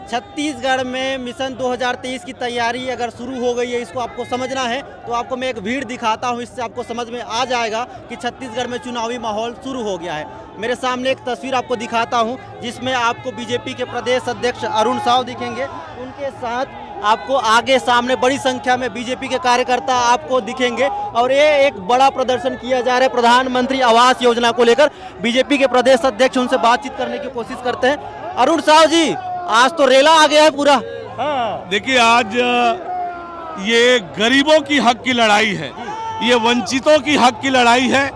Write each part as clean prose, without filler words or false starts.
छत्तीसगढ़ में मिशन 2023 की तैयारी अगर शुरू हो गई है, इसको आपको समझना है तो आपको मैं एक भीड़ दिखाता हूं, इससे आपको समझ में आ जाएगा कि छत्तीसगढ़ में चुनावी माहौल शुरू हो गया है। मेरे सामने एक तस्वीर आपको दिखाता हूं जिसमें आपको बीजेपी के प्रदेश अध्यक्ष अरुण साव दिखेंगे। उनके साथ आपको आगे सामने बड़ी संख्या में बीजेपी के कार्यकर्ता आपको दिखेंगे और ये एक बड़ा प्रदर्शन किया जा रहा है प्रधानमंत्री आवास योजना को लेकर। बीजेपी के प्रदेश अध्यक्ष उनसे बातचीत करने की कोशिश करते हैं। अरुण साव जी, आज तो रेला आ गया है पूरा। हाँ, देखिए आज ये गरीबों की हक की लड़ाई है, ये वंचितों की हक की लड़ाई है।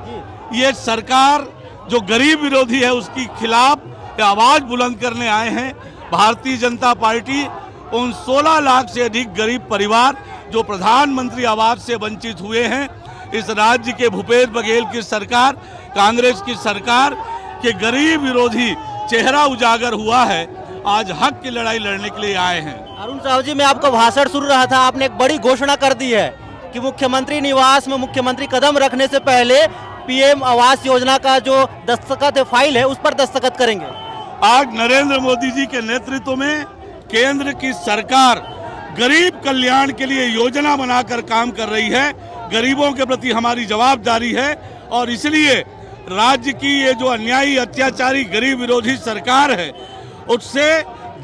ये सरकार जो गरीब विरोधी है उसकी खिलाफ आवाज बुलंद करने आए हैं। भारतीय जनता पार्टी उन 16 लाख से अधिक गरीब परिवार जो प्रधानमंत्री आवास से वंचित हुए हैं, इस राज्य के भूपेश बघेल की सरकार, कांग्रेस की सरकार के गरीब विरोधी चेहरा उजागर हुआ है। आज हक की लड़ाई लड़ने के लिए आए हैं। अरुण साव जी, मैं आपका भाषण सुन रहा था, आपने एक बड़ी घोषणा कर दी है कि मुख्यमंत्री निवास में मुख्यमंत्री कदम रखने से पहले पीएम आवास योजना का जो दस्तखत फाइल है उस पर दस्तखत करेंगे। आज नरेंद्र मोदी जी के नेतृत्व में केंद्र की सरकार गरीब कल्याण के लिए योजना बनाकर काम कर रही है। गरीबों के प्रति हमारी जवाबदारी है और इसलिए राज्य की ये जो अन्यायी अत्याचारी गरीब विरोधी सरकार है उससे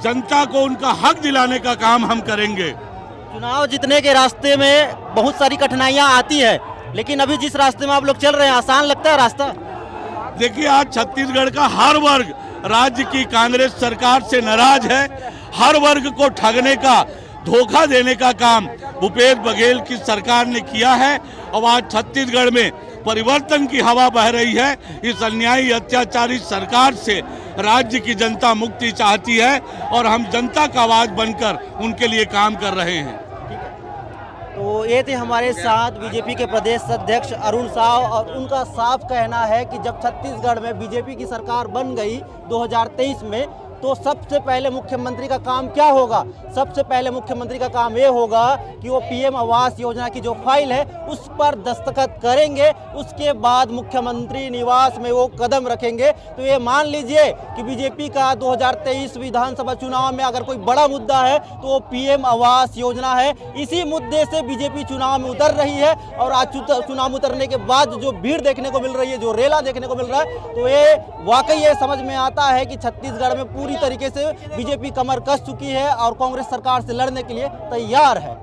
जनता को उनका हक दिलाने का काम हम करेंगे। चुनाव जीतने के रास्ते में बहुत सारी कठिनाइयां आती है, लेकिन अभी जिस रास्ते में आप लोग चल रहे हैं आसान लगता है रास्ता? देखिए, आज छत्तीसगढ़ का हर वर्ग राज्य की कांग्रेस सरकार से नाराज है। हर वर्ग को ठगने का, धोखा देने का काम भूपेश बघेल की सरकार ने किया है और आज छत्तीसगढ़ में परिवर्तन की हवा बह रही है। इस अन्यायी अत्याचारी सरकार से राज्य की जनता मुक्ति चाहती है और हम जनता का आवाज बनकर उनके लिए काम कर रहे हैं। तो ये थे हमारे साथ बीजेपी के प्रदेश अध्यक्ष अरुण साव और उनका साफ कहना है कि जब छत्तीसगढ़ में बीजेपी की सरकार बन गई 2023 में तो सबसे पहले मुख्यमंत्री का काम क्या होगा? सबसे पहले मुख्यमंत्री का काम ये होगा कि वो पीएम आवास योजना की जो फाइल है उस पर दस्तखत करेंगे। उसके बाद मुख्यमंत्री निवास में वो कदम रखेंगे। तो ये मान लीजिए कि बीजेपी का 2023 विधानसभा चुनाव में अगर कोई बड़ा मुद्दा है तो वो पीएम आवास योजना है। इसी मुद्दे से बीजेपी चुनाव में उतर रही है और आज चुनाव में उतरने के बाद जो भीड़ देखने को मिल रही है, जो रेला देखने को मिल रहा है, तो ये वाकई ये समझ में आता है कि छत्तीसगढ़ में पूरी तरीके से बीजेपी कमर कस चुकी है और कांग्रेस सरकार से लड़ने के लिए तैयार है।